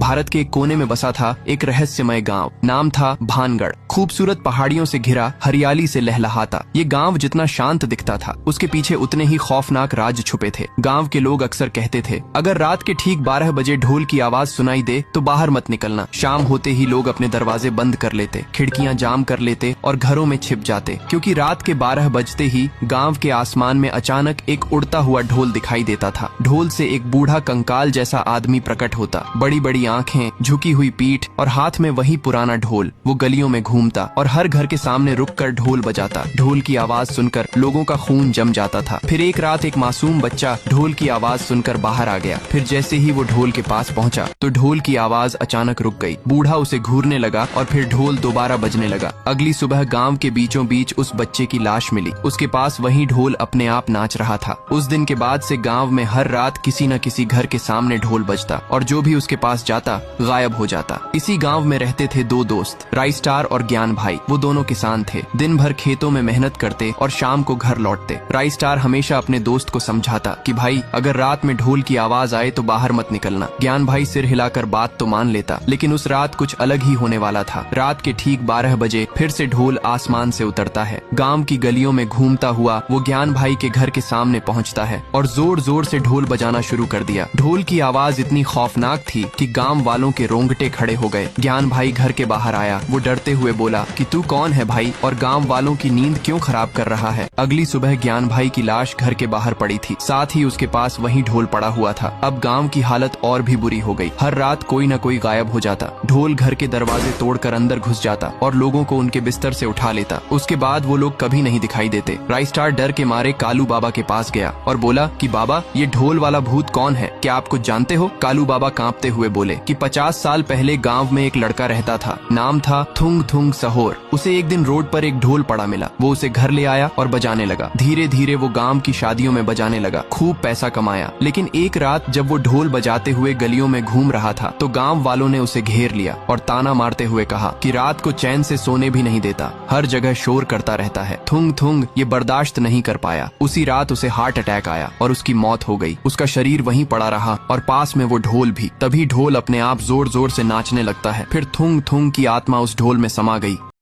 भारत के एक कोने में बसा था एक रहस्यमय गांव। नाम था भानगढ़। खूबसूरत पहाड़ियों से घिरा, हरियाली से लहलहाता ये गांव जितना शांत दिखता था, उसके पीछे उतने ही खौफनाक राज छुपे थे। गांव के लोग अक्सर कहते थे, अगर रात के ठीक 12 बजे ढोल की आवाज सुनाई दे तो बाहर मत निकलना। शाम होते ही लोग अपने दरवाजे बंद कर लेते, खिड़कियां जाम कर लेते और घरों में छिप जाते, क्योंकि रात के 12 बजते ही गांव के आसमान में अचानक एक उड़ता हुआ ढोल दिखाई देता था। ढोल से एक बूढ़ा कंकाल जैसा आदमी प्रकट होता, बड़ी बड़ी आंखें, झुकी हुई पीठ और हाथ में वही पुराना ढोल। वो गलियों में घूमता और हर घर के सामने रुककर ढोल बजाता। ढोल की आवाज सुनकर लोगों का खून जम जाता था। फिर एक रात एक मासूम बच्चा ढोल की आवाज सुनकर बाहर आ गया। फिर जैसे ही वो ढोल के पास पहुंचा तो ढोल की आवाज अचानक रुक गई। बूढ़ा उसे घूरने लगा और फिर ढोल दोबारा बजने लगा। अगली सुबह गांव के बीचों बीच उस बच्चे की लाश मिली। उसके पास वही ढोल अपने आप नाच रहा था। उस दिन के बाद से गांव में हर रात किसी न किसी घर के सामने ढोल बजता और जो भी उसके पास जाता गायब हो जाता। इसी गांव में रहते थे दो दोस्त, राइस्टार और ज्ञान भाई। वो दोनों किसान थे, दिन भर खेतों में मेहनत करते और शाम को घर लौटते। राइस्टार हमेशा अपने दोस्त को समझाता कि भाई अगर रात में ढोल की आवाज आए तो बाहर मत निकलना। ज्ञान भाई सिर हिलाकर बात तो मान लेता, लेकिन उस रात कुछ अलग ही होने वाला था। रात के ठीक 12 बजे फिर से ढोल आसमान से उतरता है। गांव की गलियों में घूमता हुआ वो ज्ञान भाई के घर के सामने पहुंचता है और जोर जोर से ढोल बजाना शुरू कर दिया। ढोल की आवाज इतनी खौफनाक थी कि गांव वालों के रोंगटे खड़े हो गए। ज्ञान भाई घर के बाहर आया। वो डरते हुए बोला कि तू कौन है भाई और गांव वालों की नींद क्यों खराब कर रहा है। अगली सुबह ज्ञान भाई की लाश घर के बाहर पड़ी थी, साथ ही उसके पास वही ढोल पड़ा हुआ था। अब गांव की हालत और भी बुरी हो गई। हर रात कोई न कोई गायब हो जाता। ढोल घर के दरवाजे तोड़कर अंदर घुस जाता और लोगों को उनके बिस्तर से उठा लेता। उसके बाद वो लोग कभी नहीं दिखाई देते। राइस्टार डर के मारे कालू बाबा के पास गया और बोला कि बाबा ये ढोल वाला भूत कौन है, क्या आप कुछ जानते हो? कालू बाबा कांपते हुए बोले कि 50 साल पहले गांव में एक लड़का रहता था, नाम था थुंग थुंग सहोर। उसे एक दिन रोड पर एक ढोल पड़ा मिला। वो उसे घर ले आया और बजाने लगा। धीरे धीरे वो गांव की शादियों में बजाने लगा, खूब पैसा कमाया। लेकिन एक रात जब वो ढोल बजाते हुए गलियों में घूम रहा था तो गांव वालों ने उसे घेर लिया और ताना मारते हुए कहा कि रात को चैन से सोने भी नहीं देता, हर जगह शोर करता रहता है। थुंग थुंग ये बर्दाश्त नहीं कर पाया। उसी रात उसे हार्ट अटैक आया और उसकी मौत हो गई। उसका शरीर वहीं पड़ा रहा और पास में वो ढोल भी। तभी ढोल अपने आप जोर जोर से नाचने लगता है। फिर थुंग थुंग की आत्मा उस ढोल में समा गई।